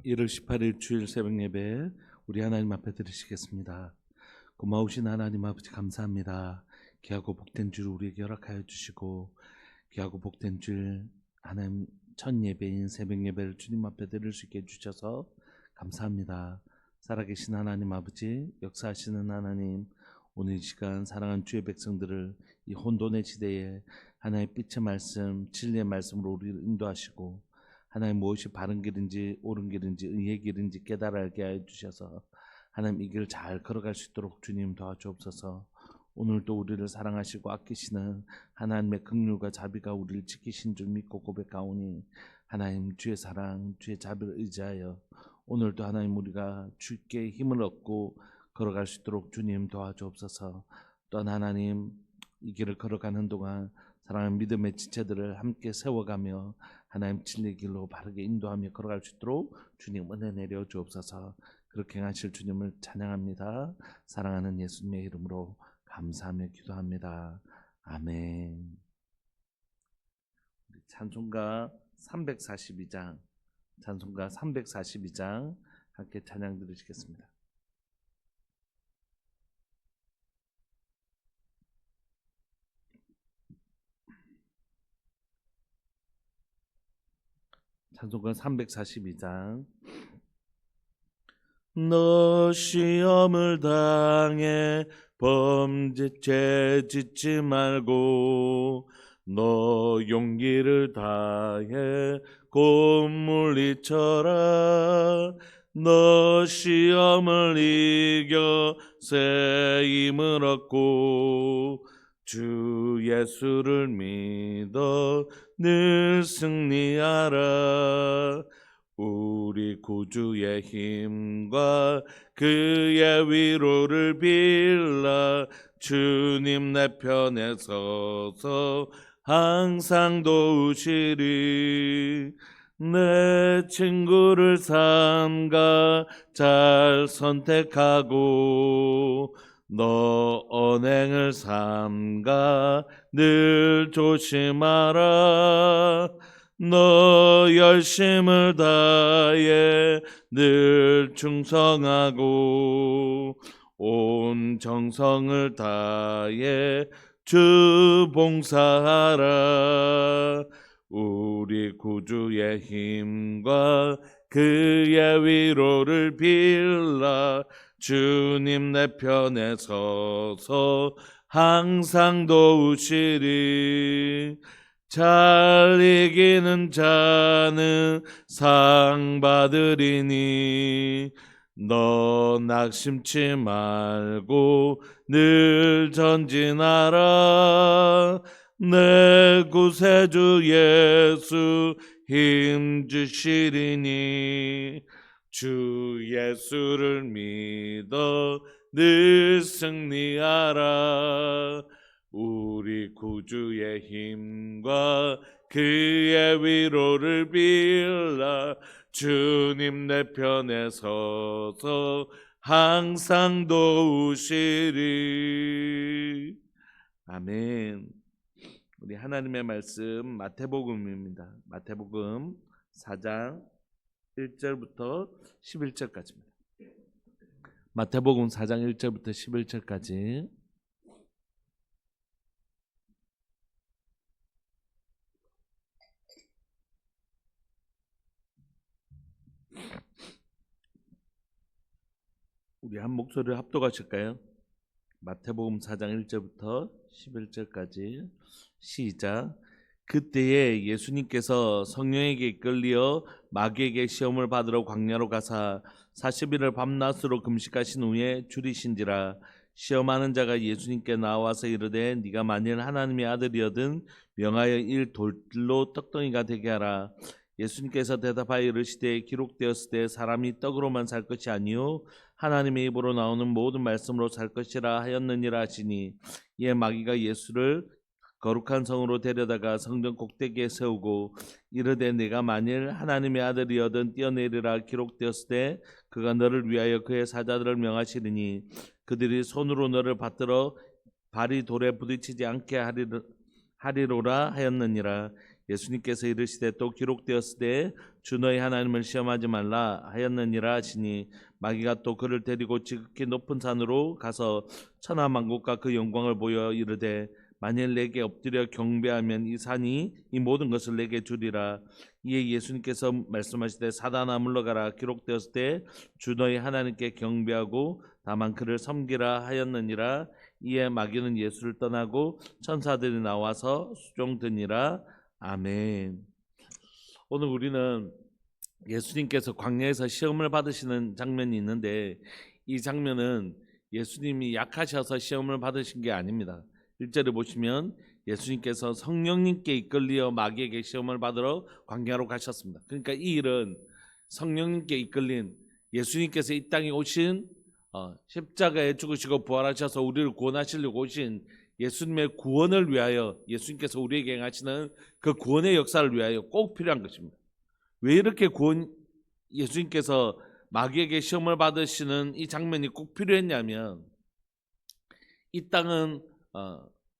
1월 18일 주일 새벽 예배 우리 하나님 앞에 드리시겠습니다. 고마우신 하나님 아버지 감사합니다. 귀하고 복된 줄 우리에게 허락하여 주시고 귀하고 복된 줄 하나님 첫 예배인 새벽 예배를 주님 앞에 드릴 수 있게 해주셔서 감사합니다. 살아계신 하나님 아버지, 역사하시는 하나님, 오늘 이 시간 사랑하는 주의 백성들을 이 혼돈의 시대에 하나님의 빛의 말씀, 진리의 말씀으로 우리를 인도하시고 하나님 무엇이 바른 길인지 옳은 길인지 의의 길인지 깨달아 알게 하여 주셔서 하나님 이 길을 잘 걸어갈 수 있도록 주님 도와주옵소서. 오늘도 우리를 사랑하시고 아끼시는 하나님의 긍휼과 자비가 우리를 지키신 줄 믿고 고백하오니 하나님 주의 사랑 주의 자비를 의지하여 오늘도 하나님 우리가 주께 힘을 얻고 걸어갈 수 있도록 주님 도와주옵소서. 또한 하나님 이 길을 걸어가는 동안 사랑하는 믿음의 지체들을 함께 세워가며 하나님 진리의 길로 바르게 인도하며 걸어갈 수 있도록 주님 은혜 내려 주옵소서. 그렇게 행하실 주님을 찬양합니다. 사랑하는 예수님의 이름으로 감사하며 기도합니다. 아멘. 찬송가 342장 함께 찬양 들으시겠습니다. 찬송가 342장. 너 시험을 당해 범죄 짓지 말고 너 용기를 다해 곧 물리쳐라. 너 시험을 이겨 새 힘을 얻고 주 예수를 믿어 늘 승리하라. 우리 구주의 힘과 그의 위로를 빌라. 주님 내 편에 서서 항상 도우시리. 내 친구를 삼가 잘 선택하고 너 언행을 삼가 늘 조심하라. 너 열심을 다해 늘 충성하고 온 정성을 다해 주 봉사하라. 우리 구주의 힘과 그의 위로를 빌라. 주님 내 편에 서서 항상 도우시리. 잘 이기는 자는 상 받으리니 너 낙심치 말고 늘 전진하라. 내 구세주 예수 힘 주시리니 주 예수를 믿어 늘 승리하라. 우리 구주의 힘과 그의 위로를 빌라. 주님 내 편에 서서 항상 도우시리. 아멘. 우리 하나님의 말씀 마태복음입니다. 마태복음 4장 1절부터 11절까지입니다. 마태복음 4장 1절부터 11절까지. 우리 한 목소리를 합독하실까요? 마태복음 4장 1절부터 11절까지 시작. 그때에 예수님께서 성령에게 이끌리어 마귀에게 시험을 받으러 광야로 가사 40일을 밤낮으로 금식하신 후에 줄이신지라. 시험하는 자가 예수님께 나와서 이르되 네가 만일 하나님의 아들이거든 명하여 이 돌로 떡덩이가 되게 하라. 예수님께서 대답하여 이르시되 기록되었을 때 사람이 떡으로만 살 것이 아니요 하나님의 입으로 나오는 모든 말씀으로 살 것이라 하였느니라 하시니, 이에 마귀가 예수를 거룩한 성으로 데려다가 성전 꼭대기에 세우고 이르되 내가 만일 하나님의 아들이거든 뛰어내리라. 기록되었을 때 그가 너를 위하여 그의 사자들을 명하시리니 그들이 손으로 너를 받들어 발이 돌에 부딪히지 않게 하리로라 하였느니라. 예수님께서 이르시되 또 기록되었을 때 주 너희 하나님을 시험하지 말라 하였느니라 하시니 마귀가 또 그를 데리고 지극히 높은 산으로 가서 천하 만국과 그 영광을 보여 이르되 만일 내게 엎드려 경배하면 이 산이 이 모든 것을 내게 주리라. 이에 예수님께서 말씀하시되 사단아 물러가라 기록되었을 때 주 너희 하나님께 경배하고 다만 그를 섬기라 하였느니라. 이에 마귀는 예수를 떠나고 천사들이 나와서 수종드니라. 아멘. 오늘 우리는 예수님께서 광야에서 시험을 받으시는 장면이 있는데 이 장면은 예수님이 약하셔서 시험을 받으신 게 아닙니다. 1절에 보시면 예수님께서 성령님께 이끌리어 마귀에게 시험을 받으러 광야로 가셨습니다. 그러니까 이 일은 성령님께 이끌린 예수님께서 이 땅에 오신 십자가에 죽으시고 부활하셔서 우리를 구원하시려고 오신 예수님의 구원을 위하여 예수님께서 우리에게 행하시는 그 구원의 역사를 위하여 꼭 필요한 것입니다. 왜 이렇게 예수님께서 마귀에게 시험을 받으시는 이 장면이 꼭 필요했냐면 이 땅은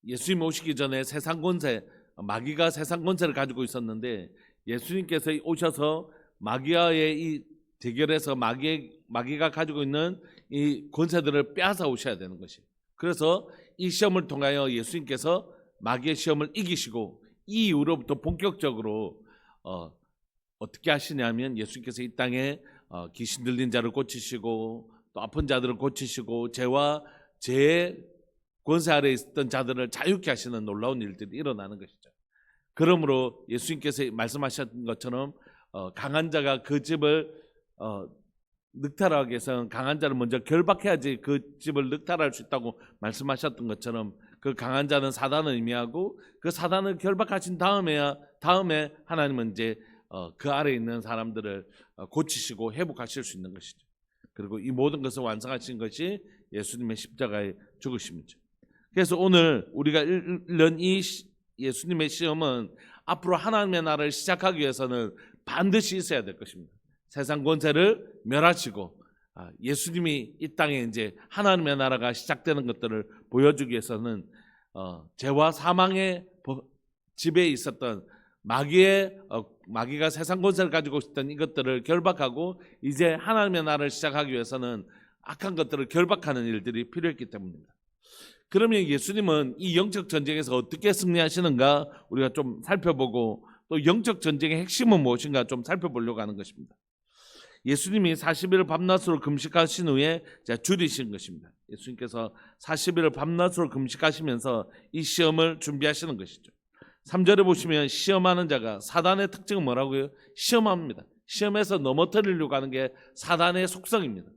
예수님 오시기 전에 세상 권세, 마귀가 세상 권세를 가지고 있었는데 예수님께서 오셔서 마귀와의 이 대결에서 마귀가 가지고 있는 이 권세들을 빼앗아 오셔야 되는 것이. 그래서 이 시험을 통하여 예수님께서 마귀의 시험을 이기시고 이 이후로부터 본격적으로 어떻게 하시냐면 예수님께서 이 땅에 귀신 들린 자를 고치시고 또 아픈 자들을 고치시고 죄와 죄의 권세 아래에 있었던 자들을 자유케 하시는 놀라운 일들이 일어나는 것이죠. 그러므로 예수님께서 말씀하셨던 것처럼 강한 자가 그 집을 늑탈하기 위해서는 강한 자를 먼저 결박해야지 그 집을 늑탈할 수 있다고 말씀하셨던 것처럼 그 강한 자는 사단을 의미하고 그 사단을 결박하신 다음에 하나님은 이제 그 아래에 있는 사람들을 고치시고 회복하실 수 있는 것이죠. 그리고 이 모든 것을 완성하신 것이 예수님의 십자가의 죽으심이죠. 그래서 오늘 우리가 읽는 이 예수님의 시험은 앞으로 하나님의 나라를 시작하기 위해서는 반드시 있어야 될 것입니다. 세상 권세를 멸하시고 예수님이 이 땅에 이제 하나님의 나라가 시작되는 것들을 보여주기 위해서는 죄와 사망의 지배에 있었던 마귀가 세상 권세를 가지고 있었던 이것들을 결박하고 이제 하나님의 나라를 시작하기 위해서는 악한 것들을 결박하는 일들이 필요했기 때문입니다. 그러면 예수님은 이 영적 전쟁에서 어떻게 승리하시는가 우리가 좀 살펴보고 또 영적 전쟁의 핵심은 무엇인가 좀 살펴보려고 하는 것입니다. 예수님이 40일 밤낮으로 금식하신 후에 줄이신 것입니다. 예수님께서 40일을 밤낮으로 금식하시면서 이 시험을 준비하시는 것이죠. 3절에 보시면 시험하는 자가 사단의 특징은 뭐라고요? 시험합니다. 시험에서 넘어뜨리려고 하는 게 사단의 속성입니다.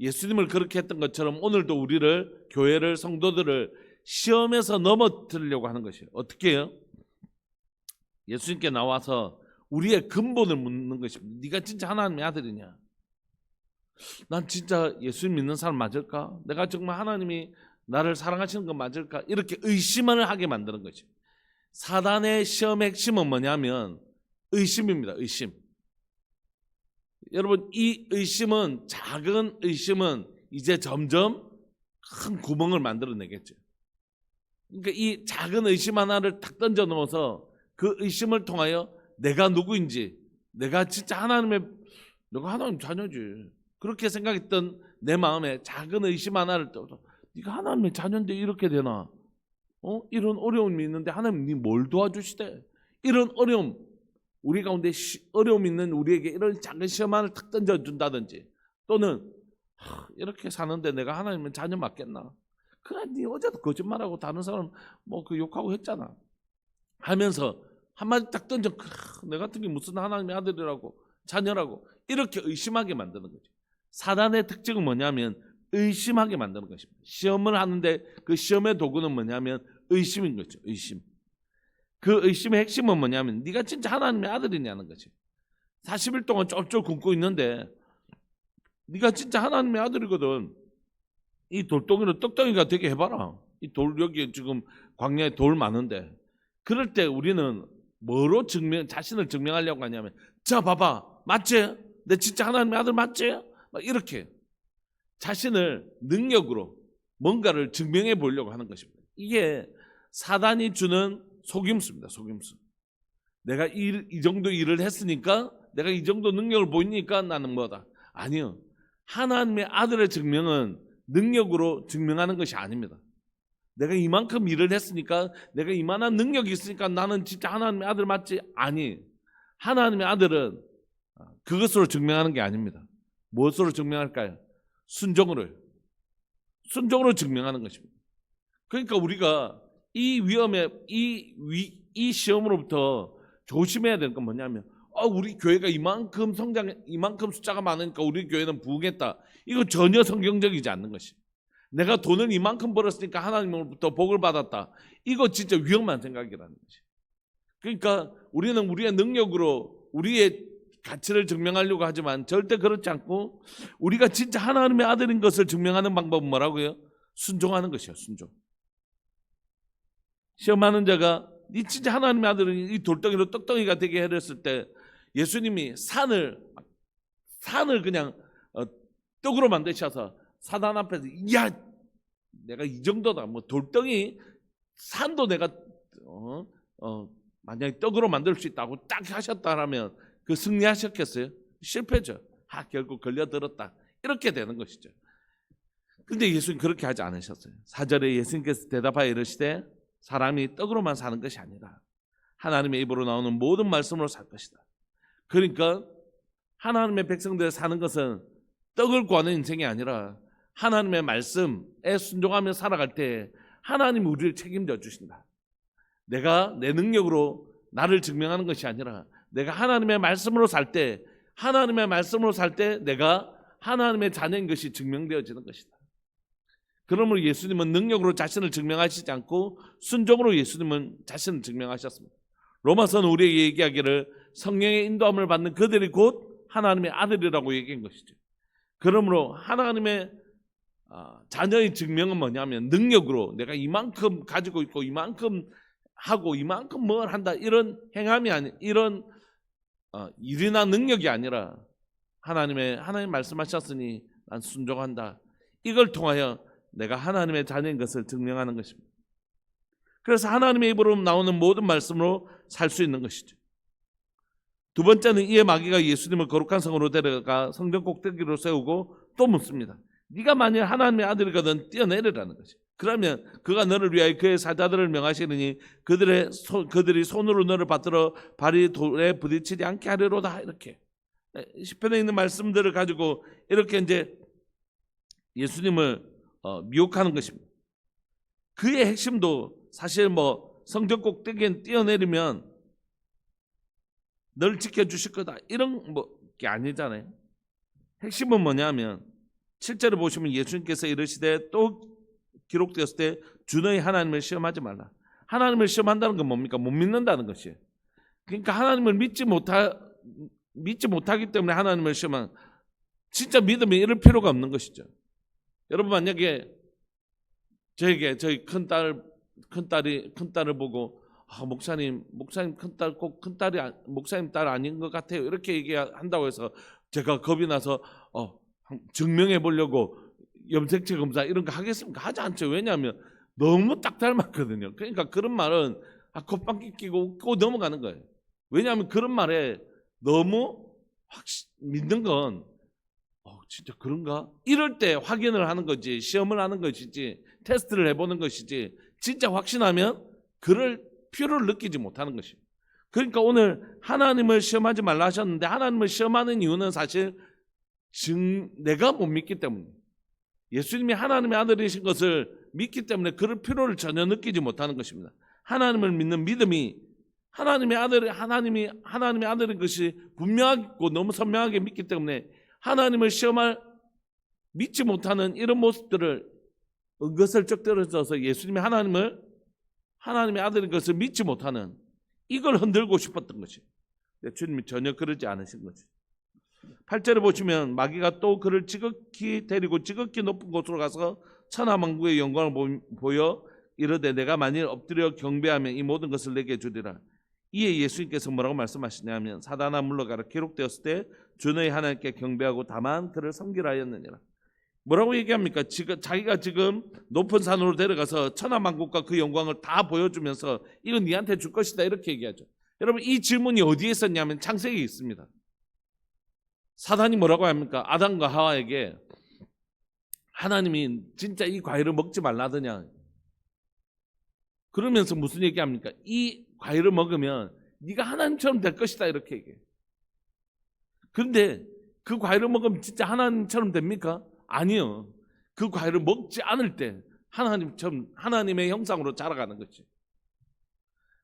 예수님을 그렇게 했던 것처럼 오늘도 우리를 교회를 성도들을 시험에서 넘어뜨리려고 하는 것이에요. 어떻게 해요? 예수님께 나와서 우리의 근본을 묻는 것입니다. 네가 진짜 하나님의 아들이냐? 난 진짜 예수님 믿는 사람 맞을까? 내가 정말 하나님이 나를 사랑하시는 건 맞을까? 이렇게 의심을 하게 만드는 것이에요. 사단의 시험의 핵심은 뭐냐면 의심입니다. 의심. 여러분 이 의심은 작은 의심은 이제 점점 큰 구멍을 만들어내겠죠. 그러니까 이 작은 의심 하나를 탁 던져 넣어서 그 의심을 통하여 내가 누구인지 내가 진짜 내가 하나님 자녀지 그렇게 생각했던 내 마음에 작은 의심 하나를 떠서 네가 하나님의 자녀인데 이렇게 되나? 이런 어려움이 있는데 하나님 네 뭘 도와주시대? 이런 어려움 우리 가운데 어려움 있는 우리에게 이런 작은 시험 하나를 탁 던져준다든지 또는 이렇게 사는데 내가 하나님의 자녀 맞겠나? 그래 네 어제도 거짓말하고 다른 사람 그 욕하고 했잖아 하면서 한마디 딱 던져 내 같은 게 무슨 하나님의 아들이라고 자녀라고 이렇게 의심하게 만드는 거죠. 사단의 특징은 뭐냐면 의심하게 만드는 것입니다. 시험을 하는데 그 시험의 도구는 뭐냐면 의심인 거죠. 의심. 그 의심의 핵심은 뭐냐면 네가 진짜 하나님의 아들이냐는 거지. 40일 동안 쫄쫄 굶고 있는데 네가 진짜 하나님의 아들이거든. 이 돌덩이로 떡덩이가 되게 해봐라. 이 돌 여기 지금 광야에 돌 많은데 그럴 때 우리는 뭐로 자신을 증명하려고 하냐면 자 봐봐 맞지? 내 진짜 하나님의 아들 맞지? 막 이렇게 자신을 능력으로 뭔가를 증명해 보려고 하는 것입니다. 이게 사단이 주는 속임수입니다. 속임수. 내가 이 정도 일을 했으니까, 내가 이 정도 능력을 보이니까 나는 뭐다. 아니요. 하나님의 아들의 증명은 능력으로 증명하는 것이 아닙니다. 내가 이만큼 일을 했으니까, 내가 이만한 능력이 있으니까 나는 진짜 하나님의 아들 맞지? 아니, 하나님의 아들은 그것으로 증명하는 게 아닙니다. 무엇으로 증명할까요? 순종으로요. 순종으로 증명하는 것입니다. 그러니까 우리가 이 위험에, 이 시험으로부터 조심해야 될 건 뭐냐면, 우리 교회가 이만큼 이만큼 숫자가 많으니까 우리 교회는 부흥했다. 이거 전혀 성경적이지 않는 것이. 내가 돈을 이만큼 벌었으니까 하나님으로부터 복을 받았다. 이거 진짜 위험한 생각이라는 것이. 그러니까 우리는 우리의 능력으로 우리의 가치를 증명하려고 하지만 절대 그렇지 않고, 우리가 진짜 하나님의 아들인 것을 증명하는 방법은 뭐라고요? 순종하는 것이요. 순종. 시험하는 자가 이 진짜 하나님의 아들은 이 돌덩이로 떡덩이가 되게 해렸을 때, 예수님이 산을 그냥 떡으로 만드셔서 사단 앞에서, 야, 내가 이 정도다. 뭐 돌덩이 산도 내가 만약에 떡으로 만들 수 있다고 딱 하셨다라면 그 승리하셨겠어요? 실패죠. 결국 걸려들었다. 이렇게 되는 것이죠. 근데 예수님 그렇게 하지 않으셨어요. 4절에 예수님께서 대답하여 이르시되, 사람이 떡으로만 사는 것이 아니라 하나님의 입으로 나오는 모든 말씀으로 살 것이다. 그러니까 하나님의 백성들 사는 것은 떡을 구하는 인생이 아니라 하나님의 말씀에 순종하며 살아갈 때 하나님이 우리를 책임져 주신다. 내가 내 능력으로 나를 증명하는 것이 아니라 내가 하나님의 말씀으로 살 때, 하나님의 말씀으로 살 때 내가 하나님의 자녀인 것이 증명되어지는 것이다. 그러므로 예수님은 능력으로 자신을 증명하시지 않고 순종으로 예수님은 자신을 증명하셨습니다. 로마서는 우리에게 얘기하기를 성령의 인도함을 받는 그들이 곧 하나님의 아들이라고 얘기한 것이죠. 그러므로 하나님의 자녀의 증명은 뭐냐면, 능력으로 내가 이만큼 가지고 있고 이만큼 하고 이만큼 뭘 한다, 이런 행함이 아니, 이런 일이나 능력이 아니라 하나님 말씀하셨으니 난 순종한다. 이걸 통하여 내가 하나님의 자녀인 것을 증명하는 것입니다. 그래서 하나님의 입으로 나오는 모든 말씀으로 살 수 있는 것이죠. 두 번째는, 이에 마귀가 예수님을 거룩한 성으로 데려가 성전 꼭대기로 세우고 또 묻습니다. 네가 만일 하나님의 아들이거든 뛰어내리라는 것이. 그러면 그가 너를 위하여 그의 사자들을 명하시느니 그들이 손으로 너를 받들어 발이 돌에 부딪히지 않게 하리로다. 이렇게 시편에 있는 말씀들을 가지고 이렇게 이제 예수님을 미혹하는 것입니다. 그의 핵심도 사실 성전 꼭대기에 뛰어내리면 널 지켜주실 거다, 이런 게 아니잖아요. 핵심은 뭐냐면 7절을 보시면 예수님께서 이르시되, 또 기록되었을 때 주 너희 하나님을 시험하지 말라. 하나님을 시험한다는 건 뭡니까? 못 믿는다는 것이에요. 그러니까 하나님을 믿지 못하기 때문에 하나님을 시험한, 진짜 믿으면 이럴 필요가 없는 것이죠. 여러분, 만약에 저희 큰딸을 보고 목사님 큰딸 꼭 큰딸이 목사님 딸 아닌 것 같아요, 이렇게 얘기한다고 해서 제가 겁이 나서 증명해 보려고 염색체 검사 이런 거 하겠습니까? 하지 않죠. 왜냐하면 너무 딱 닮았거든요. 그러니까 그런 말은 콧방귀 끼고 웃고 넘어가는 거예요. 왜냐하면 그런 말에 너무 믿는 건 진짜 그런가? 이럴 때 확인을 하는 거지, 시험을 하는 것이지, 테스트를 해보는 것이지, 진짜 확신하면 그럴 필요를 느끼지 못하는 것이에요. 그러니까 오늘 하나님을 시험하지 말라 하셨는데, 하나님을 시험하는 이유는 사실 내가 못 믿기 때문에, 예수님이 하나님의 아들이신 것을 믿기 때문에 그럴 필요를 전혀 느끼지 못하는 것입니다. 하나님을 믿는 믿음이 하나님의 아들인 것이 분명하고 너무 선명하게 믿기 때문에 하나님을 믿지 못하는 이런 모습들을 은근슬쩍 들어서 예수님이 하나님의 아들인 것을 믿지 못하는, 이걸 흔들고 싶었던 것이, 주님이 전혀 그러지 않으신 거지. 8절에 보시면 마귀가 또 그를 지극히 데리고 지극히 높은 곳으로 가서 천하만국의 영광을 보여 이르되, 내가 만일 엎드려 경배하면 이 모든 것을 내게 주리라. 이에 예수님께서 뭐라고 말씀하시냐면, 사단아 물러가라. 기록되었을 때 주 너희 하나님께 경배하고 다만 그를 섬기라 하였느니라. 뭐라고 얘기합니까? 자기가 지금 높은 산으로 데려가서 천하만국과 그 영광을 다 보여주면서 이건 네한테 줄 것이다, 이렇게 얘기하죠. 여러분 이 질문이 어디에 있었냐면 창세기에 있습니다. 사단이 뭐라고 합니까? 아담과 하와에게 하나님이 진짜 이 과일을 먹지 말라더냐. 그러면서 무슨 얘기합니까? 이 과일을 먹으면 네가 하나님처럼 될 것이다 이렇게 얘기해요. 그런데 그 과일을 먹으면 진짜 하나님처럼 됩니까? 아니요. 그 과일을 먹지 않을 때 하나님처럼 하나님의 형상으로 자라가는 거지.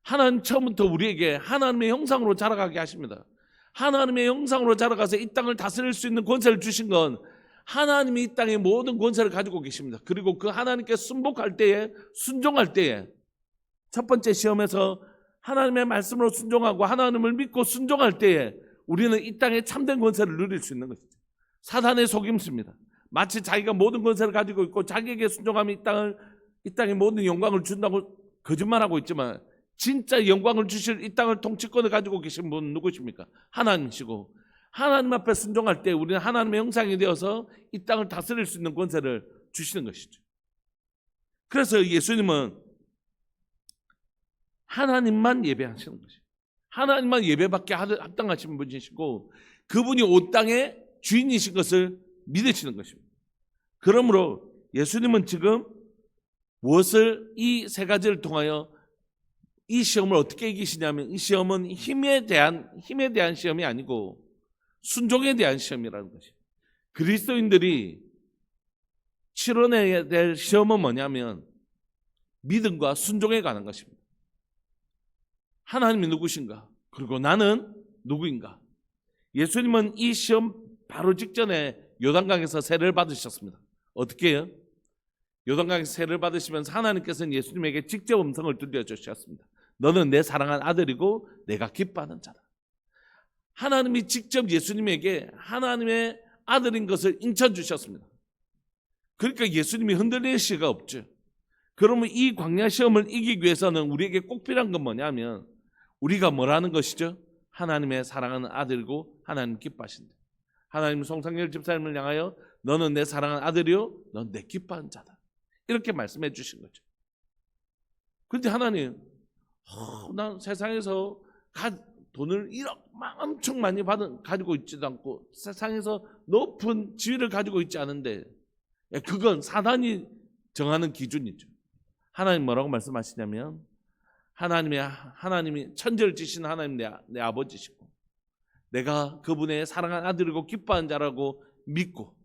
하나님 처음부터 우리에게 하나님의 형상으로 자라가게 하십니다. 하나님의 형상으로 자라가서 이 땅을 다스릴 수 있는 권세를 주신 건 하나님이 이 땅의 모든 권세를 가지고 계십니다. 그리고 그 하나님께 순복할 때에, 순종할 때에, 첫 번째 시험에서 하나님의 말씀으로 순종하고 하나님을 믿고 순종할 때에 우리는 이 땅에 참된 권세를 누릴 수 있는 것이죠. 사단의 속임수입니다. 마치 자기가 모든 권세를 가지고 있고 자기에게 순종하면 이 땅의 모든 영광을 준다고 거짓말하고 있지만 진짜 영광을 주실 이 땅을 통치권을 가지고 계신 분은 누구십니까? 하나님이시고 하나님 앞에 순종할 때 우리는 하나님의 형상이 되어서 이 땅을 다스릴 수 있는 권세를 주시는 것이죠. 그래서 예수님은 하나님만 예배하시는 것이죠. 하나님만 예배받게 합당하신 분이시고 그분이 온 땅의 주인이신 것을 믿으시는 것입니다. 그러므로 예수님은 지금 무엇을 이 세 가지를 통하여 이 시험을 어떻게 이기시냐면 이 시험은 힘에 대한 시험이 아니고 순종에 대한 시험이라는 것이에요. 그리스도인들이 치러내야 될 시험은 뭐냐면 믿음과 순종에 관한 것입니다. 하나님이 누구신가? 그리고 나는 누구인가? 예수님은 이 시험 바로 직전에 요단강에서 세례를 받으셨습니다. 어떻게 해요? 요단강에서 세례를 받으시면서 하나님께서는 예수님에게 직접 음성을 들려주셨습니다. 너는 내 사랑한 아들이고 내가 기뻐하는 자다. 하나님이 직접 예수님에게 하나님의 아들인 것을 인쳐주셨습니다. 그러니까 예수님이 흔들릴 시가 없죠. 그러면 이 광야 시험을 이기기 위해서는 우리에게 꼭 필요한 건 뭐냐면 우리가 뭐라는 것이죠? 하나님의 사랑하는 아들이고 하나님 기뻐하신다. 하나님 송상열 집사님을 향하여 너는 내 사랑하는 아들이요 넌 내 기뻐하는 자다. 이렇게 말씀해 주신 거죠. 그런데 하나님 난 세상에서 돈을 1억 엄청 많이 가지고 있지도 않고 세상에서 높은 지위를 가지고 있지 않은데 그건 사단이 정하는 기준이죠. 하나님 뭐라고 말씀하시냐면 하나님이 천지를 지신 하나님 내 아버지시고 내가 그분의 사랑한 아들이고 기뻐하는 자라고 믿고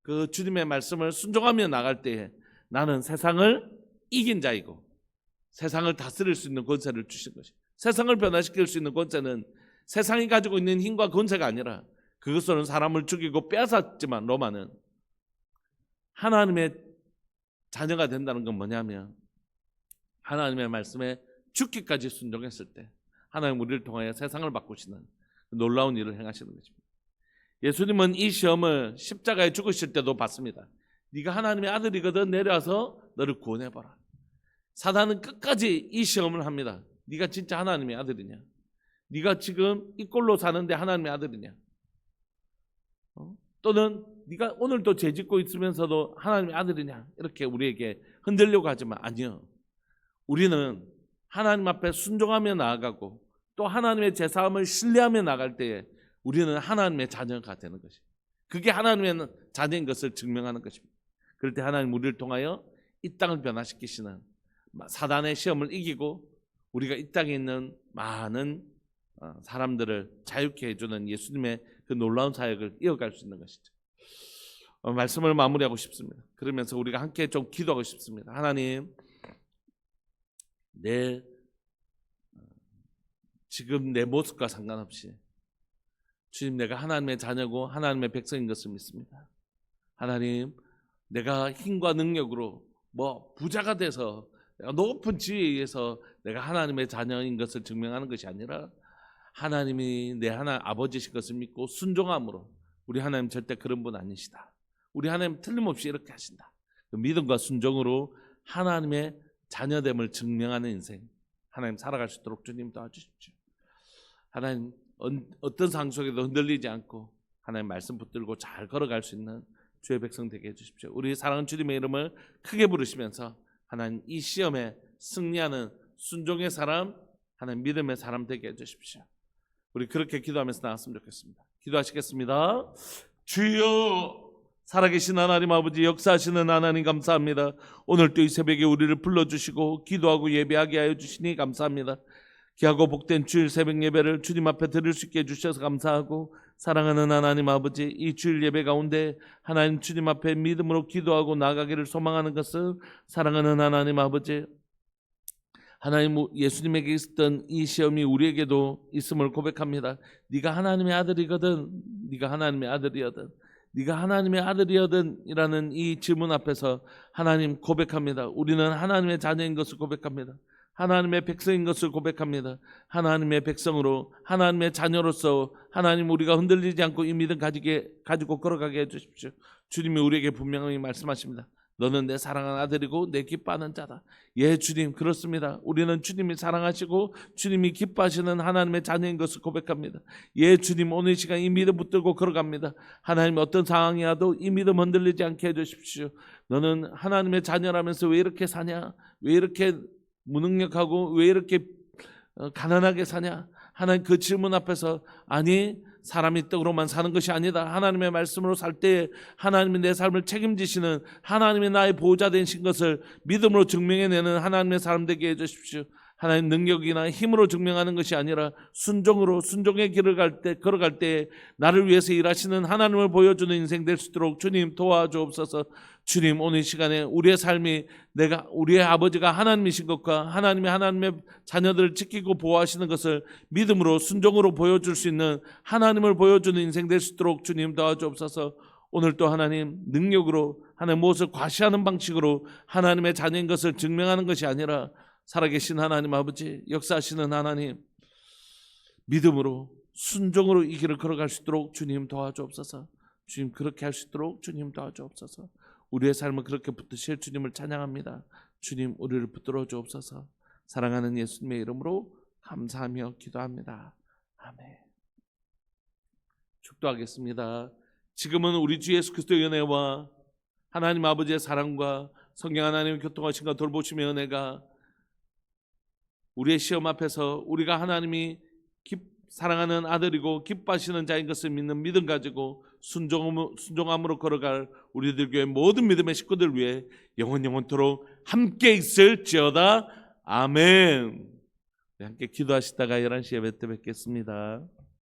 그 주님의 말씀을 순종하며 나갈 때에 나는 세상을 이긴 자이고 세상을 다스릴 수 있는 권세를 주신 것이. 세상을 변화시킬 수 있는 권세는 세상이 가지고 있는 힘과 권세가 아니라 그것으로는 사람을 죽이고 빼앗았지만 로마는 하나님의 자녀가 된다는 건 뭐냐면 하나님의 말씀에 죽기까지 순종했을 때 하나님 우리를 통하여 세상을 바꾸시는 놀라운 일을 행하시는 것입니다. 예수님은 이 시험을 십자가에 죽으실 때도 봤습니다. 네가 하나님의 아들이거든 내려와서 너를 구원해봐라. 사단은 끝까지 이 시험을 합니다. 네가 진짜 하나님의 아들이냐? 네가 지금 이 꼴로 사는데 하나님의 아들이냐? 또는 네가 오늘도 죄짓고 있으면서도 하나님의 아들이냐? 이렇게 우리에게 흔들려고 하지만 아니요. 우리는 하나님 앞에 순종하며 나아가고 또 하나님의 제사함을 신뢰하며 나갈 때에 우리는 하나님의 자녀가 되는 것입니다. 그게 하나님의 자녀인 것을 증명하는 것입니다. 그럴 때 하나님 우리를 통하여 이 땅을 변화시키시는 사단의 시험을 이기고 우리가 이 땅에 있는 많은 사람들을 자유케 해주는 예수님의 그 놀라운 사역을 이어갈 수 있는 것이죠. 말씀을 마무리하고 싶습니다. 그러면서 우리가 함께 좀 기도하고 싶습니다. 하나님, 지금 내 모습과 상관없이 주님 내가 하나님의 자녀고 하나님의 백성인 것을 믿습니다. 하나님, 내가 힘과 능력으로 부자가 돼서 내가 높은 지위에 의해서 내가 하나님의 자녀인 것을 증명하는 것이 아니라 하나님이 내 아버지신 것을 믿고 순종함으로 우리 하나님 절대 그런 분 아니시다. 우리 하나님 틀림없이 이렇게 하신다. 그 믿음과 순종으로 하나님의 자녀됨을 증명하는 인생 하나님 살아갈 수 있도록 주님 도와주십시오. 하나님 어떤 상황 속에도 흔들리지 않고 하나님 말씀 붙들고 잘 걸어갈 수 있는 주의 백성 되게 해주십시오. 우리 사랑하는 주님의 이름을 크게 부르시면서 하나님 이 시험에 승리하는 순종의 사람 하나님 믿음의 사람 되게 해주십시오. 우리 그렇게 기도하면서 나갔으면 좋겠습니다. 기도하시겠습니다. 주여, 살아계신 하나님 아버지, 역사하시는 하나님 감사합니다. 오늘도 이 새벽에 우리를 불러주시고 기도하고 예배하게 하여 주시니 감사합니다. 귀하고 복된 주일 새벽 예배를 주님 앞에 드릴 수 있게 해주셔서 감사하고, 사랑하는 하나님 아버지, 이 주일 예배 가운데 하나님 주님 앞에 믿음으로 기도하고 나가기를 소망하는 것을, 사랑하는 하나님 아버지, 하나님 예수님에게 있었던 이 시험이 우리에게도 있음을 고백합니다. 네가 하나님의 아들이거든, 네가 하나님의 아들이거든, 네가 하나님의 아들이거든 이라는 이 질문 앞에서 하나님 고백합니다. 우리는 하나님의 자녀인 것을 고백합니다. 하나님의 백성인 것을 고백합니다. 하나님의 백성으로, 하나님의 자녀로서 하나님 우리가 흔들리지 않고 이 믿음 가지고 걸어가게 해주십시오. 주님이 우리에게 분명히 말씀하십니다. 너는 내 사랑하는 아들이고 내 기뻐하는 자다. 예, 주님, 그렇습니다. 우리는 주님이 사랑하시고 주님이 기뻐하시는 하나님의 자녀인 것을 고백합니다. 예, 주님, 오늘 이 시간 이 믿음 붙들고 걸어갑니다. 하나님 어떤 상황이 와도 이 믿음 흔들리지 않게 해주십시오. 너는 하나님의 자녀라면서 왜 이렇게 사냐? 왜 이렇게 무능력하고 왜 이렇게 가난하게 사냐? 하나님 그 질문 앞에서, 아니, 사람이 떡으로만 사는 것이 아니다. 하나님의 말씀으로 살 때에 하나님이 내 삶을 책임지시는, 하나님이 나의 보호자 되신 것을 믿음으로 증명해내는 하나님의 사람 되게 해주십시오. 하나님 능력이나 힘으로 증명하는 것이 아니라 순종으로, 순종의 길을 걸어갈 때 나를 위해서 일하시는 하나님을 보여주는 인생 될 수 있도록 주님 도와주옵소서. 주님, 오늘 시간에 우리의 삶이 우리의 아버지가 하나님이신 것과 하나님의 자녀들을 지키고 보호하시는 것을 믿음으로, 순종으로 보여줄 수 있는 하나님을 보여주는 인생 될 수 있도록 주님 도와주옵소서. 오늘 또 하나님 능력으로, 하나님 무엇을 과시하는 방식으로 하나님의 자녀인 것을 증명하는 것이 아니라, 살아계신 하나님 아버지, 역사하시는 하나님, 믿음으로, 순종으로 이 길을 걸어갈 수 있도록 주님 도와주옵소서. 주님, 그렇게 할 수 있도록 주님 도와주옵소서. 우리의 삶을 그렇게 붙드실 주님을 찬양합니다. 주님, 우리를 붙들어 주옵소서. 사랑하는 예수님의 이름으로 감사하며 기도합니다. 아멘. 축도하겠습니다. 지금은 우리 주 예수 그리스도의 은혜와 하나님 아버지의 사랑과 성령 하나님의 교통하심과 돌보심의 은혜가 우리의 시험 앞에서 우리가 하나님이 사랑하는 아들이고 기뻐하시는 자인 것을 믿는 믿음 가지고 순종함으로 걸어갈 우리들 교회 모든 믿음의 식구들 위해 영원토록 함께 있을지어다. 아멘. 함께 기도하시다가 11시 예배 때 뵙겠습니다.